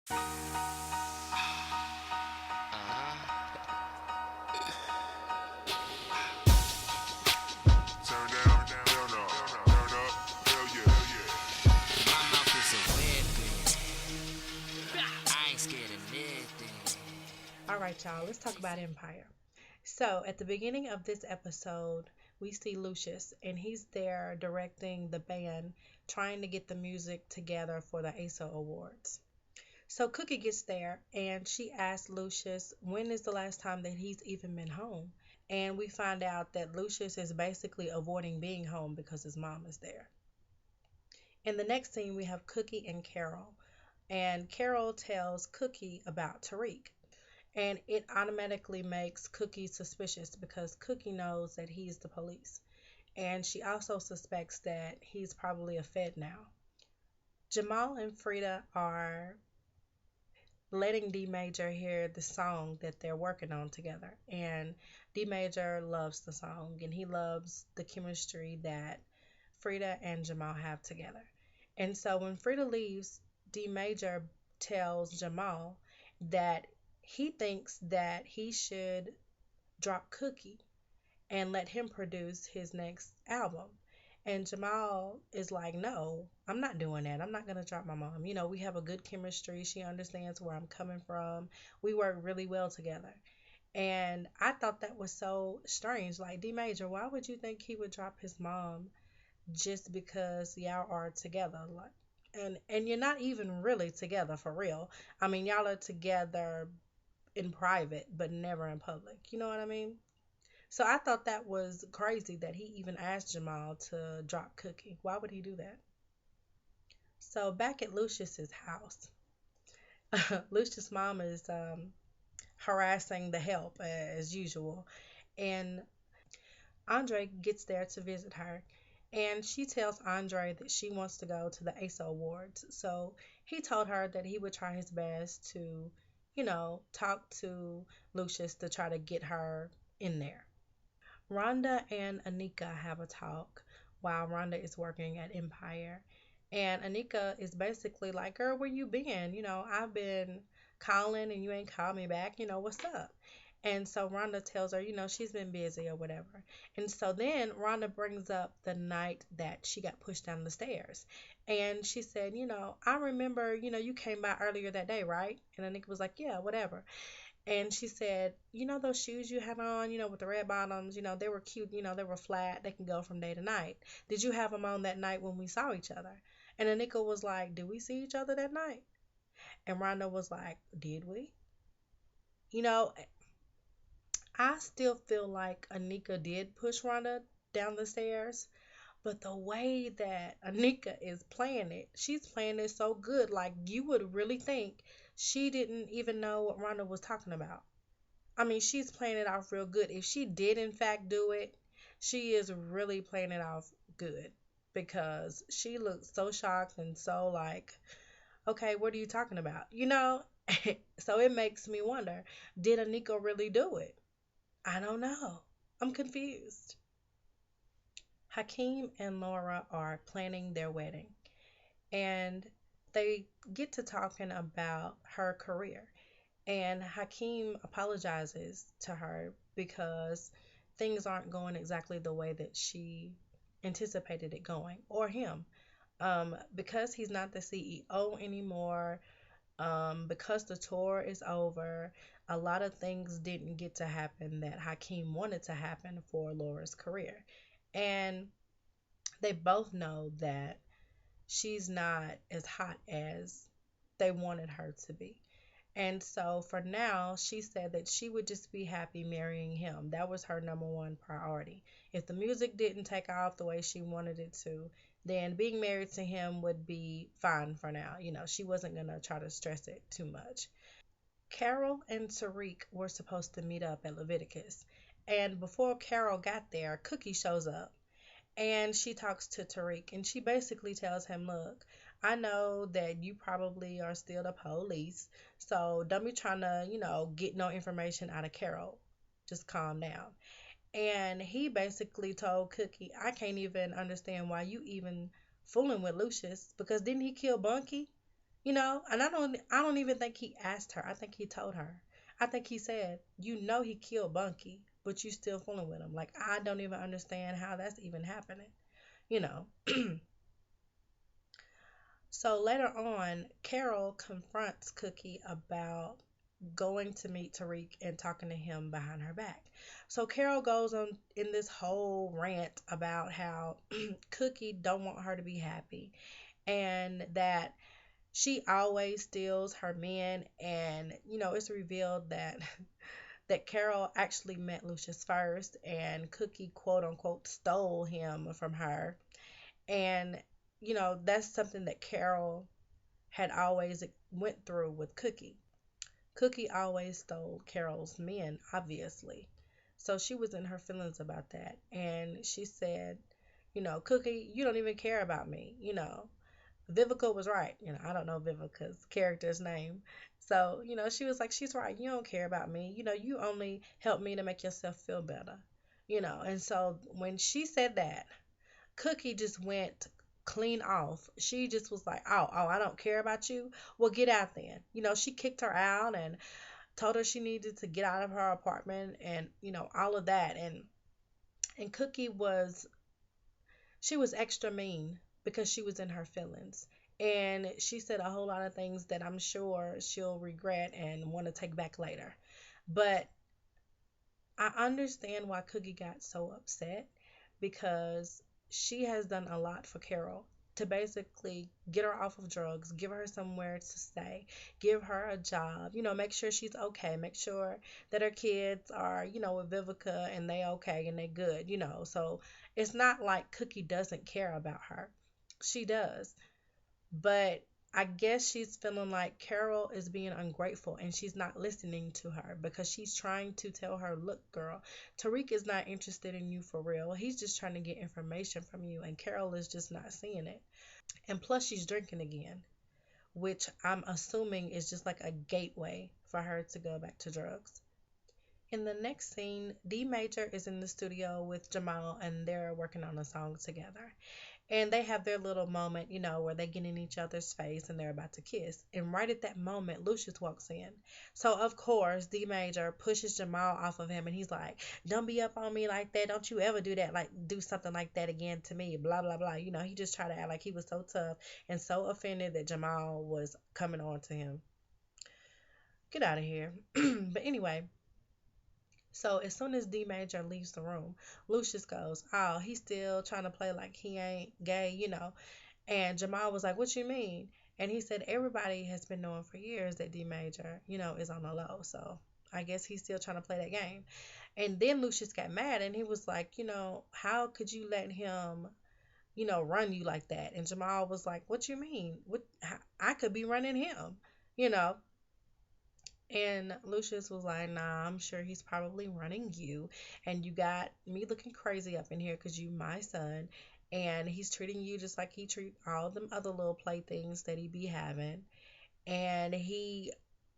Turn down, turn up, turn up, hell yeah, hell yeah. My mouth is a weapon. I ain't scared of nothing. All right, y'all, let's talk about Empire. So, at the beginning of this episode, we see Lucius, and he's there directing the band, trying to get the music together for the ASO Awards. So, Cookie gets there, and she asks Lucius when is the last time that he's even been home. And we find out that Lucius is basically avoiding being home because his mom is there. In the next scene, we have Cookie and Carol. And Carol tells Cookie about Tariq. And it automatically makes Cookie suspicious because Cookie knows that he's the police. And she also suspects that he's probably a Fed now. Jamal and Frida are letting D Major hear the song that they're working on together. And D Major loves the song and he loves the chemistry that Frida and Jamal have together. And so when Frida leaves, D Major tells Jamal that he thinks that he should drop Cookie and let him produce his next album. And Jamal is like, no, I'm not doing that. I'm not going to drop my mom. We have a good chemistry. She understands where I'm coming from. We work really well together. And I thought that was so strange. Like, D Major, why would you think he would drop his mom just because y'all are together? Like, and you're not even really together for real. I mean, y'all are together in private, but never in public. You know what I mean? So I thought that was crazy that he even asked Jamal to drop Cookie. Why would he do that? So back at Lucius's house, Lucius' mom is harassing the help as usual, and Andre gets there to visit her, and she tells Andre that she wants to go to the ASO Awards. So he told her that he would try his best to, talk to Lucius to try to get her in there. Rhonda and Anika have a talk while Rhonda is working at Empire. And Anika is basically like, girl, where you been? I've been calling and you ain't called me back. What's up? And so Rhonda tells her, she's been busy or whatever. And so then Rhonda brings up the night that she got pushed down the stairs. And she said, I remember, you came by earlier that day, right? And Anika was like, yeah, whatever. And she said, those shoes you have on, with the red bottoms, they were cute, they were flat, they can go from day to night. Did you have them on that night when we saw each other? And Anika was like, did we see each other that night? And Rhonda was like, did we? You know, I still feel like Anika did push Rhonda down the stairs, but the way that Anika is playing it, she's playing it so good. Like, you would really think she didn't even know what Rhonda was talking about. I mean, she's playing it off real good. If she did, in fact, do it, she is really playing it off good because she looks so shocked and so like, okay, what are you talking about? So it makes me wonder, did Anika really do it? I don't know. I'm confused. Hakeem and Laura are planning their wedding and they get to talking about her career. And Hakeem apologizes to her because things aren't going exactly the way that she anticipated it going, or him. Because he's not the CEO anymore, because the tour is over, a lot of things didn't get to happen that Hakeem wanted to happen for Laura's career. And they both know that she's not as hot as they wanted her to be. And so for now, she said that she would just be happy marrying him. That was her number one priority. If the music didn't take off the way she wanted it to, then being married to him would be fine for now. She wasn't going to try to stress it too much. Carol and Tariq were supposed to meet up at Leviticus. And before Carol got there, Cookie shows up and she talks to Tariq and she basically tells him, look, I know that you probably are still the police, so don't be trying to, get no information out of Carol. Just calm down. And he basically told Cookie, I can't even understand why you even fooling with Lucius because didn't he kill Bunky? And I don't even think he asked her. I think he told her. I think he said, he killed Bunky, but you still fooling with him. Like, I don't even understand how that's even happening, you know. So later on, Carol confronts Cookie about going to meet Tariq and talking to him behind her back. So Carol goes on in this whole rant about how Cookie don't want her to be happy and that she always steals her men, and it's revealed that that Carol actually met Lucius first and Cookie quote unquote stole him from her. And that's something that Carol had always went through with Cookie. Cookie always stole Carol's men, obviously. So she was in her feelings about that. And she said, Cookie, you don't even care about me. Vivica was right. I don't know Vivica's character's name. So, she was like, she's right. You don't care about me. You only help me to make yourself feel better. And so when she said that, Cookie just went clean off. She just was like, oh, I don't care about you. Well, get out then. She kicked her out and told her she needed to get out of her apartment and, all of that. And Cookie she was extra mean because she was in her feelings. And she said a whole lot of things that I'm sure she'll regret and want to take back later. But I understand why Cookie got so upset because she has done a lot for Carol to basically get her off of drugs, give her somewhere to stay, give her a job, make sure she's okay, make sure that her kids are, with Vivica and they okay and they good, So it's not like Cookie doesn't care about her. She does. But I guess she's feeling like Carol is being ungrateful and she's not listening to her because she's trying to tell her, look, girl, Tariq is not interested in you for real. He's just trying to get information from you, and Carol is just not seeing it. And plus, she's drinking again, which I'm assuming is just like a gateway for her to go back to drugs. In the next scene, D Major is in the studio with Jamal and they're working on a song together. And they have their little moment, where they get in each other's face and they're about to kiss. And right at that moment, Lucius walks in. So, of course, D Major pushes Jamal off of him and he's like, don't be up on me like that. Don't you ever do that, like, do something like that again to me, blah, blah, blah. He just tried to act like he was so tough and so offended that Jamal was coming on to him. Get out of here. But anyway, so as soon as D Major leaves the room, Lucius goes, oh, he's still trying to play like he ain't gay. And Jamal was like, what you mean? And he said, everybody has been knowing for years that D Major, is on the low. So I guess he's still trying to play that game. And then Lucius got mad and he was like, how could you let him, run you like that? And Jamal was like, what you mean? I could be running him, you know? And Lucius was like, nah, I'm sure he's probably running you. And you got me looking crazy up in here because you my son. And he's treating you just like he treat all them other little playthings that he be having. And he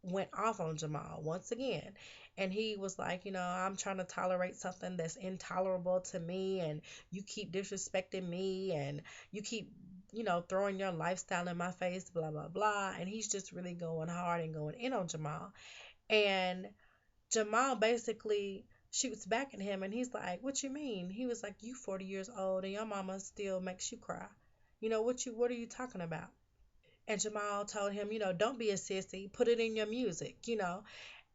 went off on Jamal once again. And he was like, I'm trying to tolerate something that's intolerable to me, and you keep disrespecting me, and you keep, throwing your lifestyle in my face, blah, blah, blah. And he's just really going hard and going in on Jamal. And Jamal basically shoots back at him and he's like, what you mean? He was like, you 40 years old and your mama still makes you cry. What are you talking about? And Jamal told him, don't be a sissy, put it in your music.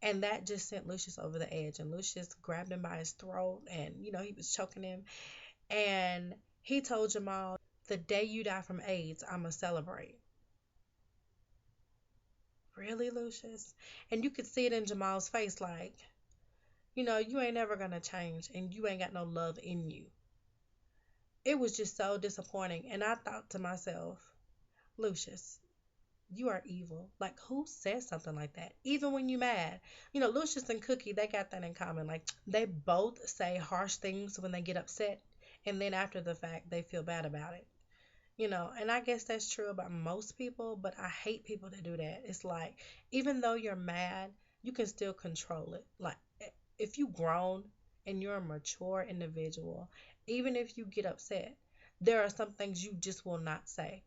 And that just sent Lucius over the edge. And Lucius grabbed him by his throat and, he was choking him. And he told Jamal, the day you die from AIDS, I'ma celebrate. Really, Lucius? And you could see it in Jamal's face, like, you ain't never gonna change and you ain't got no love in you. It was just so disappointing. And I thought to myself, Lucius, you are evil. Like, who says something like that? Even when you mad. Lucius and Cookie, they got that in common. Like, they both say harsh things when they get upset. And then after the fact, they feel bad about it. And I guess that's true about most people, but I hate people that do that. It's like, even though you're mad, you can still control it. Like, if you grown and you're a mature individual, even if you get upset, there are some things you just will not say.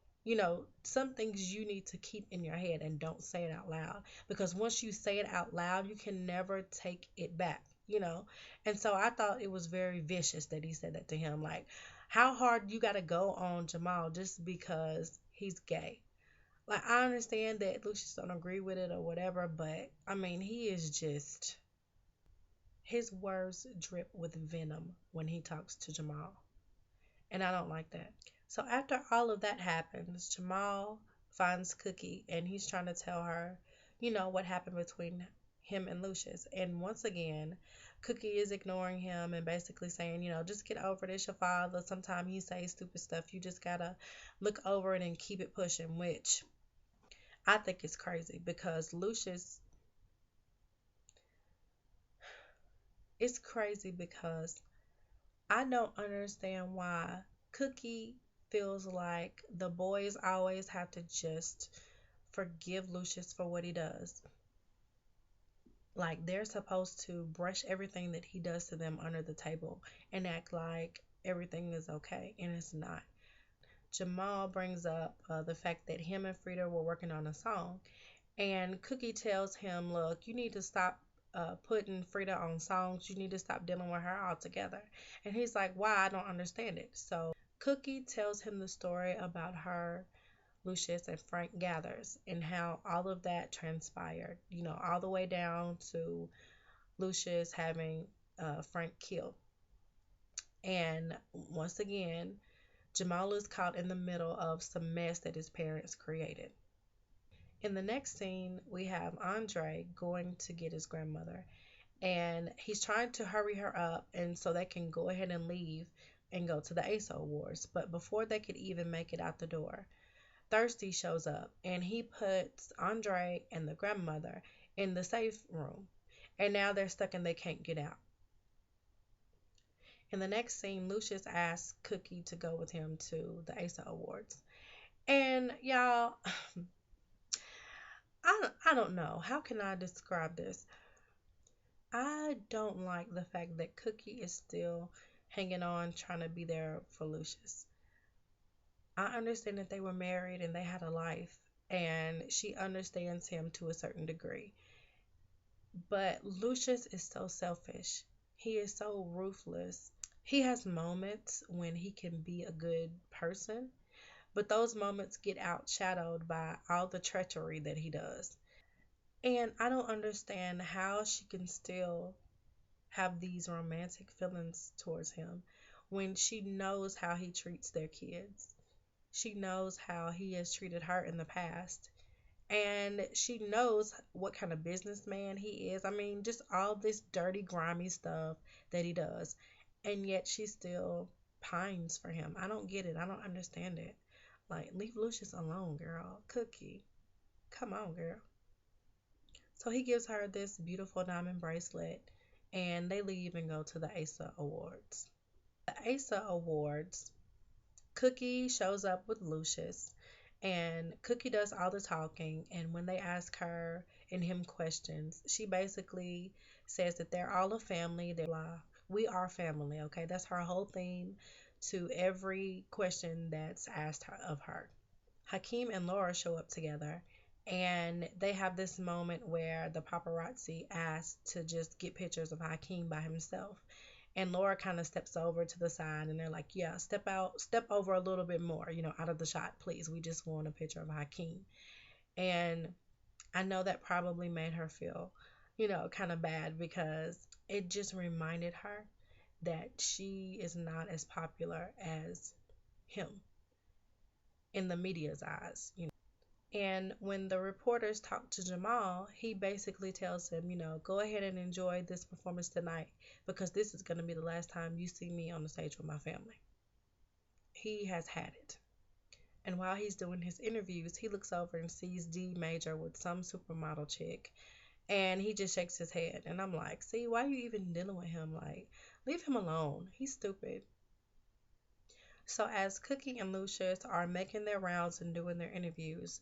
some things you need to keep in your head and don't say it out loud, because once you say it out loud, you can never take it back, you know. And so I thought it was very vicious that he said that to him. Like, how hard you got to go on Jamal just because he's gay? Like, I understand that Lucius don't agree with it or whatever, but I mean, he is just, his words drip with venom when he talks to Jamal, and I don't like that. So after all of that happens, Jamal finds Cookie and he's trying to tell her, what happened between him and Lucius. And once again, Cookie is ignoring him and basically saying, just get over this, your father. Sometimes he says stupid stuff. You just gotta look over it and keep it pushing, which I think is crazy because Lucius, it's crazy because I don't understand why Cookie feels like the boys always have to just forgive Lucius for what he does. Like, they're supposed to brush everything that he does to them under the table and act like everything is okay, and it's not. Jamal brings up the fact that him and Frida were working on a song, and Cookie tells him, look, you need to stop putting Frida on songs. You need to stop dealing with her altogether. And he's like, why? I don't understand it. So Cookie tells him the story about her, Lucius, and Frank Gathers and how all of that transpired, all the way down to Lucius having Frank killed. And once again, Jamal is caught in the middle of some mess that his parents created. In the next scene, we have Andre going to get his grandmother, and he's trying to hurry her up and so they can go ahead and leave and go to the ASO Awards. But before they could even make it out the door, Thirsty shows up and he puts Andre and the grandmother in the safe room. And now they're stuck and they can't get out. In the next scene, Lucius asks Cookie to go with him to the ASO Awards. And y'all, I don't know. How can I describe this? I don't like the fact that Cookie is still hanging on, trying to be there for Lucius. I understand that they were married and they had a life, and she understands him to a certain degree. But Lucius is so selfish. He is so ruthless. He has moments when he can be a good person, but those moments get outshadowed by all the treachery that he does. And I don't understand how she can still have these romantic feelings towards him when she knows how he treats their kids. She knows how he has treated her in the past. And she knows what kind of businessman he is. I mean, just all this dirty, grimy stuff that he does. And yet she still pines for him. I don't get it. I don't understand it. Like, leave Lucius alone, girl. Cookie. Come on, girl. So he gives her this beautiful diamond bracelet and they leave and go to the ASA Awards. The ASA Awards, Cookie shows up with Lucius and Cookie does all the talking, and when they ask her and him questions, she basically says that they're all a family, they're blah. We are family, okay? That's her whole theme to every question that's asked her, of her. Hakeem and Laura show up together and they have this moment where the paparazzi ask to just get pictures of Hakeem by himself. And Laura kind of steps over to the side and they're like, yeah, step over a little bit more, out of the shot, please. We just want a picture of Hakeem. And I know that probably made her feel, kind of bad because it just reminded her that she is not as popular as him in the media's eyes. And when the reporters talk to Jamal, he basically tells him, go ahead and enjoy this performance tonight because this is going to be the last time you see me on the stage with my family. He has had it. And while he's doing his interviews, he looks over and sees D Major with some supermodel chick. And he just shakes his head. And I'm like, see, why are you even dealing with him? Like, leave him alone. He's stupid. So as Cookie and Lucius are making their rounds and doing their interviews,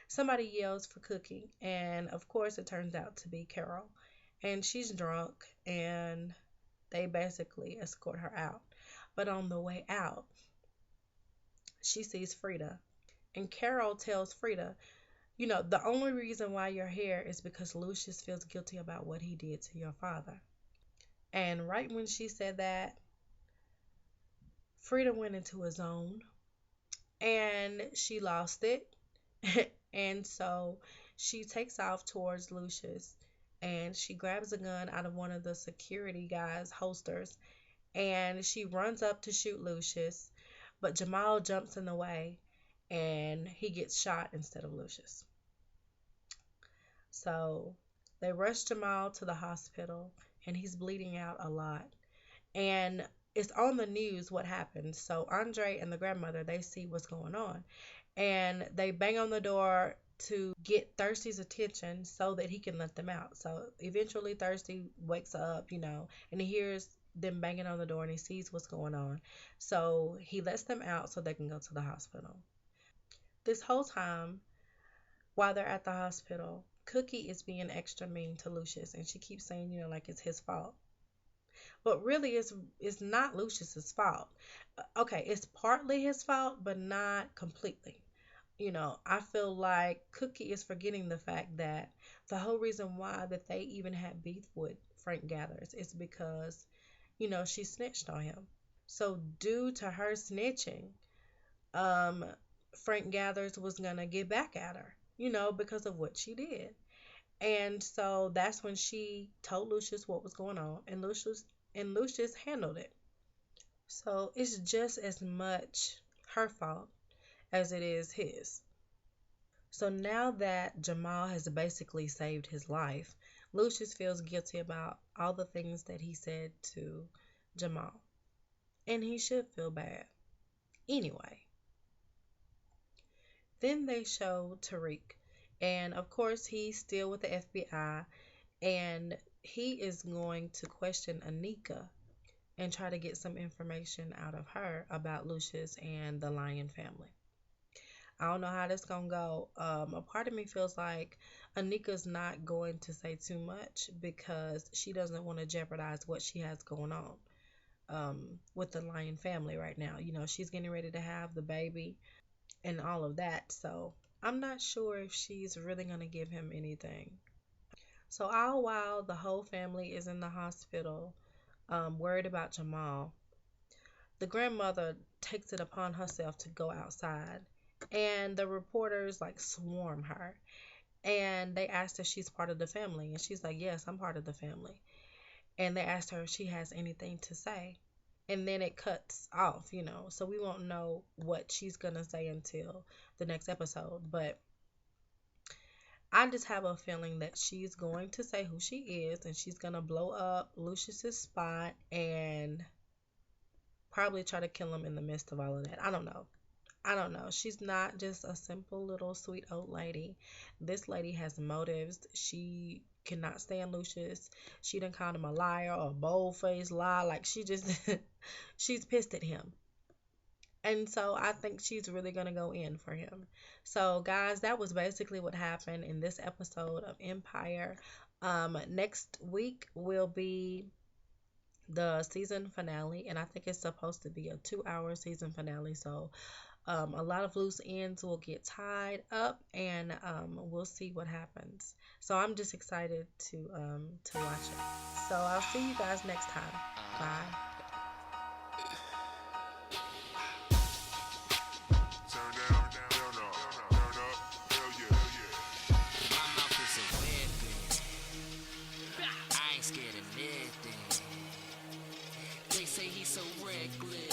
somebody yells for Cookie, and of course it turns out to be Carol. And she's drunk, and they basically escort her out. But on the way out, she sees Frida, And Carol tells Frida, the only reason why you're here is because Lucius feels guilty about what he did to your father. And right when she said that, Frida went into a zone and she lost it. And so she takes off towards Lucius and she grabs a gun out of one of the security guys' holsters and she runs up to shoot Lucius, but Jamal jumps in the way and he gets shot instead of Lucius. So they rush Jamal to the hospital and he's bleeding out a lot. And it's on the news what happened. So Andre and the grandmother, they see what's going on. And they bang on the door to get Thirsty's attention so that he can let them out. So eventually Thirsty wakes up, and he hears them banging on the door and he sees what's going on. So he lets them out so they can go to the hospital. This whole time, while they're at the hospital, Cookie is being extra mean to Lucius and she keeps saying, like it's his fault. But really it's not Lucius's fault. Okay, it's partly his fault, but not completely. I feel like Cookie is forgetting the fact that the whole reason why that they even had beef with Frank Gathers is because, she snitched on him. So due to her snitching, um, Frank Gathers was gonna get back at her, because of what she did. And so that's when she told Lucius what was going on, and Lucius handled it. So it's just as much her fault as it is his. So now that Jamal has basically saved his life, Lucius feels guilty about all the things that he said to Jamal. And he should feel bad. Anyway, then they show Tariq. And of course, he's still with the FBI. And he is going to question Anika and try to get some information out of her about Lucius and the Lion family. I don't know how this gonna go. A part of me feels like Anika's not going to say too much because she doesn't want to jeopardize what she has going on with the Lion family right now. She's getting ready to have the baby and all of that. So I'm not sure if she's really gonna give him anything. So all while the whole family is in the hospital, worried about Jamal, the grandmother takes it upon herself to go outside, and the reporters like swarm her, and they asked if she's part of the family, and she's like, yes, I'm part of the family. And they asked her if she has anything to say, and then it cuts off, so we won't know what she's gonna say until the next episode. But I just have a feeling that she's going to say who she is, and she's gonna blow up Lucius's spot and probably try to kill him in the midst of all of that. I don't know. She's not just a simple little sweet old lady. This lady has motives. She cannot stand Lucius. She done called him a liar or a bold-faced lie. Like she just, she's pissed at him. And so I think she's really going to go in for him. So guys, that was basically what happened in this episode of Empire. Next week will be the season finale, and I think it's supposed to be a 2-hour season finale. So a lot of loose ends will get tied up, and we'll see what happens. So I'm just excited to watch it. So I'll see you guys next time. Bye. Turn down, turn up, turn up, hell yeah. My mouth is a weapon. I ain't scared of nothing. They say he's so reckless.